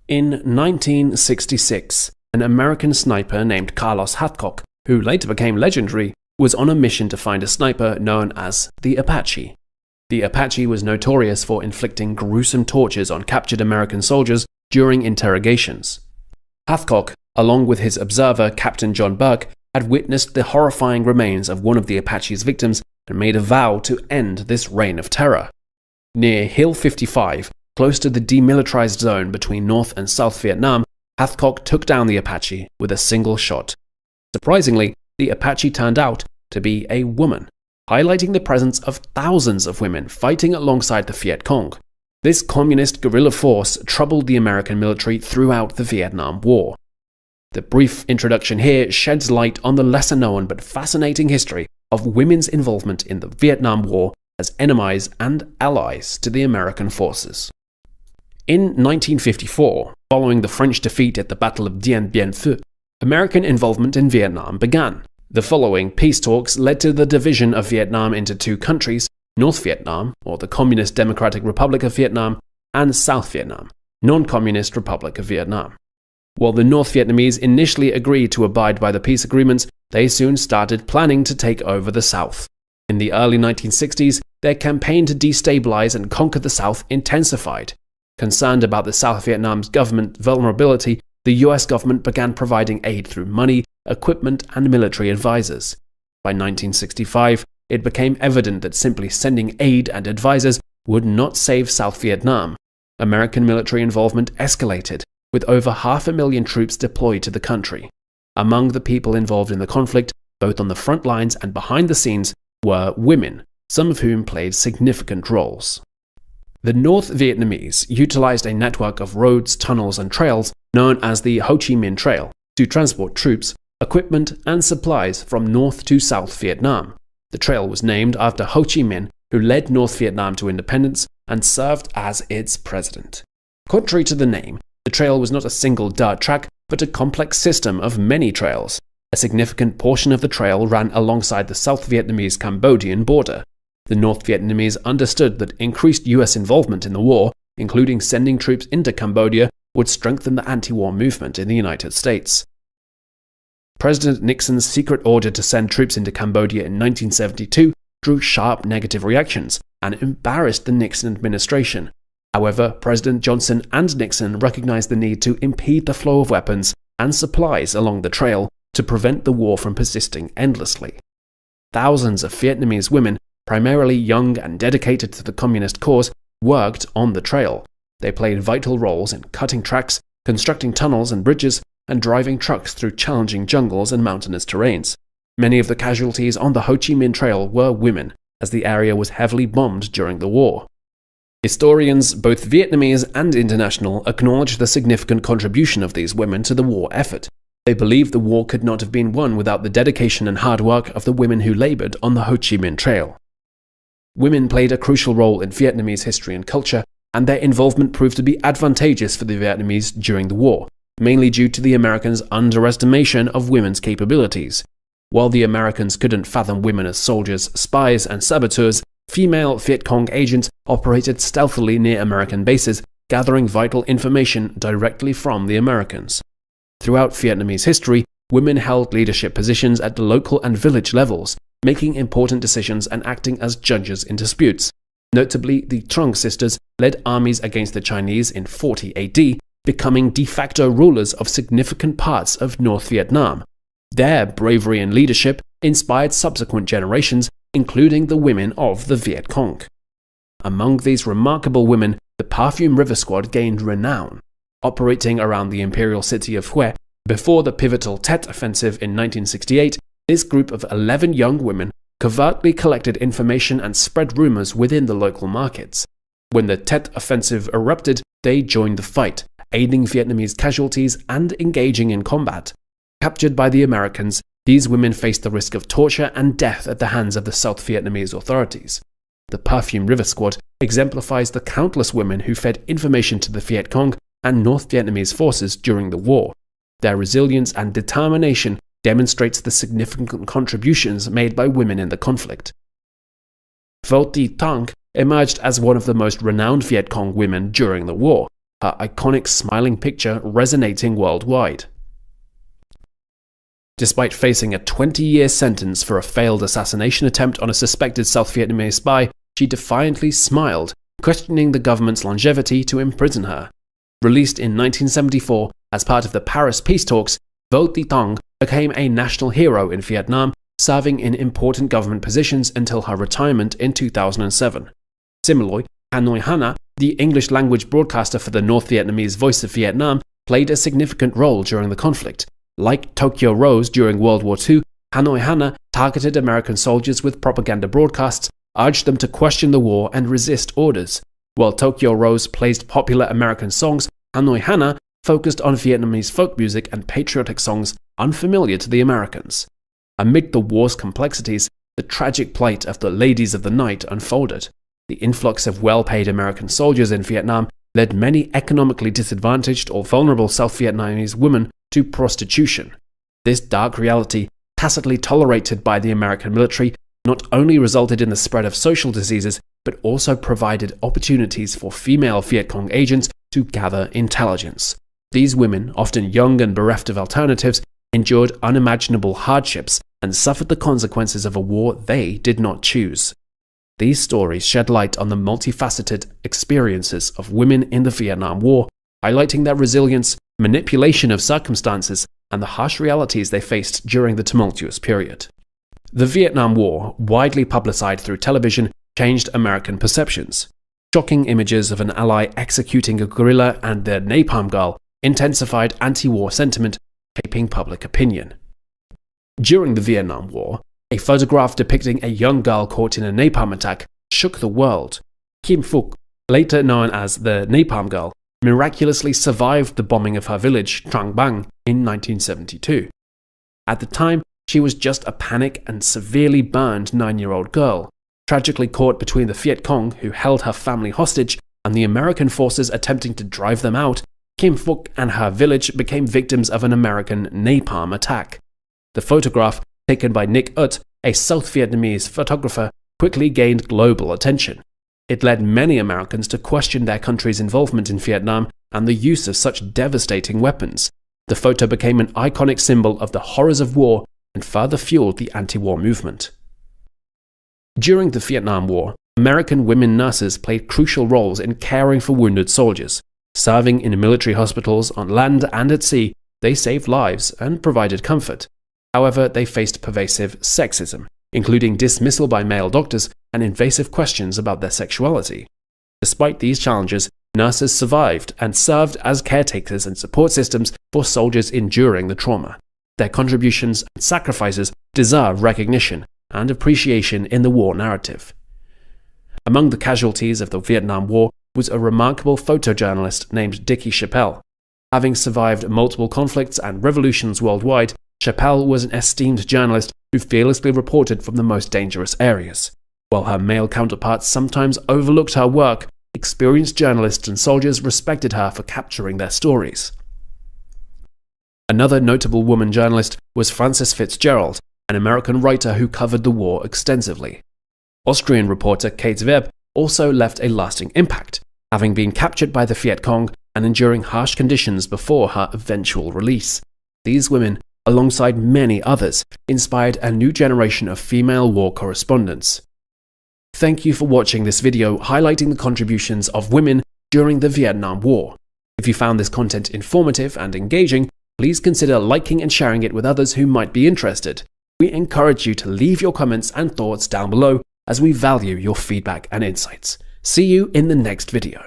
In 1966, an American sniper named Carlos Hathcock, who later became legendary, was on a mission to find a sniper known as the Apache. The Apache was notorious for inflicting gruesome tortures on captured American soldiers during interrogations. Hathcock, along with his observer Captain John Burke, had witnessed the horrifying remains of one of the Apache's victims and made a vow to end this reign of terror. Near Hill 55, close to the demilitarized zone between North and South Vietnam, Hathcock took down the Apache with a single shot. Surprisingly, the Apache turned out to be a woman, highlighting the presence of thousands of women fighting alongside the Viet Cong. This communist guerrilla force troubled the American military throughout the Vietnam War. The brief introduction here sheds light on the lesser-known but fascinating history of women's involvement in the Vietnam War as enemies and allies to the American forces. In 1954, following the French defeat at the Battle of Dien Bien Phu, American involvement in Vietnam began. The following peace talks led to the division of Vietnam into two countries, North Vietnam, or the Communist Democratic Republic of Vietnam, and South Vietnam, Non-Communist Republic of Vietnam. While the North Vietnamese initially agreed to abide by the peace agreements, they soon started planning to take over the South. In the early 1960s, their campaign to destabilize and conquer the South intensified. Concerned about the South Vietnam's government vulnerability, the US government began providing aid through money, equipment, and military advisors. By 1965, it became evident that simply sending aid and advisors would not save South Vietnam. American military involvement escalated, with over 500,000 troops deployed to the country. Among the people involved in the conflict, both on the front lines and behind the scenes, were women, some of whom played significant roles. The North Vietnamese utilized a network of roads, tunnels, and trails known as the Ho Chi Minh Trail to transport troops, equipment, and supplies from North to South Vietnam. The trail was named after Ho Chi Minh, who led North Vietnam to independence and served as its president. Contrary to the name, the trail was not a single dirt track, but a complex system of many trails. A significant portion of the trail ran alongside the South Vietnamese-Cambodian border. The North Vietnamese understood that increased US involvement in the war, including sending troops into Cambodia, would strengthen the anti-war movement in the United States. President Nixon's secret order to send troops into Cambodia in 1972 drew sharp negative reactions and embarrassed the Nixon administration. However, President Johnson and Nixon recognized the need to impede the flow of weapons and supplies along the trail to prevent the war from persisting endlessly. Thousands of Vietnamese women, primarily young and dedicated to the communist cause, worked on the trail. They played vital roles in cutting tracks, constructing tunnels and bridges, and driving trucks through challenging jungles and mountainous terrains. Many of the casualties on the Ho Chi Minh Trail were women, as the area was heavily bombed during the war. Historians, both Vietnamese and international, acknowledge the significant contribution of these women to the war effort. They believe the war could not have been won without the dedication and hard work of the women who labored on the Ho Chi Minh Trail. Women played a crucial role in Vietnamese history and culture, and their involvement proved to be advantageous for the Vietnamese during the war, mainly due to the Americans' underestimation of women's capabilities. While the Americans couldn't fathom women as soldiers, spies, and saboteurs, female Viet Cong agents operated stealthily near American bases, gathering vital information directly from the Americans. Throughout Vietnamese history, women held leadership positions at the local and village levels, making important decisions and acting as judges in disputes. Notably, the Trung sisters led armies against the Chinese in 40 AD, becoming de facto rulers of significant parts of North Vietnam. Their bravery and leadership inspired subsequent generations, including the women of the Viet Cong. Among these remarkable women, the Perfume River Squad gained renown. Operating around the imperial city of Hue before the pivotal Tet Offensive in 1968, this group of 11 young women covertly collected information and spread rumors within the local markets. When the Tet Offensive erupted, they joined the fight, aiding Vietnamese casualties and engaging in combat. Captured by the Americans, these women faced the risk of torture and death at the hands of the South Vietnamese authorities. The Perfume River Squad exemplifies the countless women who fed information to the Viet Cong and North Vietnamese forces during the war. Their resilience and determination demonstrates the significant contributions made by women in the conflict. Vo Thi Thanh emerged as one of the most renowned Viet Cong women during the war. her iconic smiling picture resonating worldwide. Despite facing a 20-year sentence for a failed assassination attempt on a suspected South Vietnamese spy, she defiantly smiled, questioning the government's longevity to imprison her. Released in 1974 as part of the Paris peace talks, Vo Thị Tong became a national hero in Vietnam, serving in important government positions until her retirement in 2007. Similarly, Hanoi Hannah, the English-language broadcaster for the North Vietnamese Voice of Vietnam, played a significant role during the conflict. Like Tokyo Rose during World War II, Hanoi Hannah targeted American soldiers with propaganda broadcasts, urged them to question the war and resist orders. While Tokyo Rose placed popular American songs, Hanoi Hannah focused on Vietnamese folk music and patriotic songs unfamiliar to the Americans. Amid the war's complexities, the tragic plight of the ladies of the night unfolded. The influx of well-paid American soldiers in Vietnam led many economically disadvantaged or vulnerable South Vietnamese women to prostitution. This dark reality, tacitly tolerated by the American military, not only resulted in the spread of social diseases, but also provided opportunities for female Viet Cong agents to gather intelligence. These women, often young and bereft of alternatives, endured unimaginable hardships and suffered the consequences of a war they did not choose. These stories shed light on the multifaceted experiences of women in the Vietnam War, highlighting their resilience, manipulation of circumstances, and the harsh realities they faced during the tumultuous period. The Vietnam War, widely publicized through television, changed American perceptions. Shocking images of an ally executing a guerrilla and the napalm girl intensified anti-war sentiment, shaping public opinion. During the Vietnam War, a photograph depicting a young girl caught in a napalm attack shook the world. Kim Phuc, later known as the Napalm Girl, miraculously survived the bombing of her village, Trang Bang, in 1972. At the time, she was just a panicked and severely burned 9-year-old girl, tragically caught between the Viet Cong, who held her family hostage, and the American forces attempting to drive them out. Kim Phuc and her village became victims of an American napalm attack. The photograph, taken by Nick Ut, a South Vietnamese photographer, quickly gained global attention. It led many Americans to question their country's involvement in Vietnam and the use of such devastating weapons. The photo became an iconic symbol of the horrors of war and further fueled the anti-war movement. During the Vietnam War, American women nurses played crucial roles in caring for wounded soldiers. Serving in military hospitals on land and at sea, they saved lives and provided comfort. However, they faced pervasive sexism, including dismissal by male doctors and invasive questions about their sexuality. Despite these challenges, nurses survived and served as caretakers and support systems for soldiers enduring the trauma. Their contributions and sacrifices deserve recognition and appreciation in the war narrative. Among the casualties of the Vietnam War was a remarkable photojournalist named Dickie Chappelle. Having survived multiple conflicts and revolutions worldwide, Chappelle was an esteemed journalist who fearlessly reported from the most dangerous areas. While her male counterparts sometimes overlooked her work, experienced journalists and soldiers respected her for capturing their stories. Another notable woman journalist was Frances Fitzgerald, an American writer who covered the war extensively. Austrian reporter Kate Webb also left a lasting impact, having been captured by the Viet Cong and enduring harsh conditions before her eventual release. These women, alongside many others, inspired a new generation of female war correspondents. Thank you for watching this video highlighting the contributions of women during the Vietnam War. If you found this content informative and engaging, please consider liking and sharing it with others who might be interested. We encourage you to leave your comments and thoughts down below as we value your feedback and insights. See you in the next video.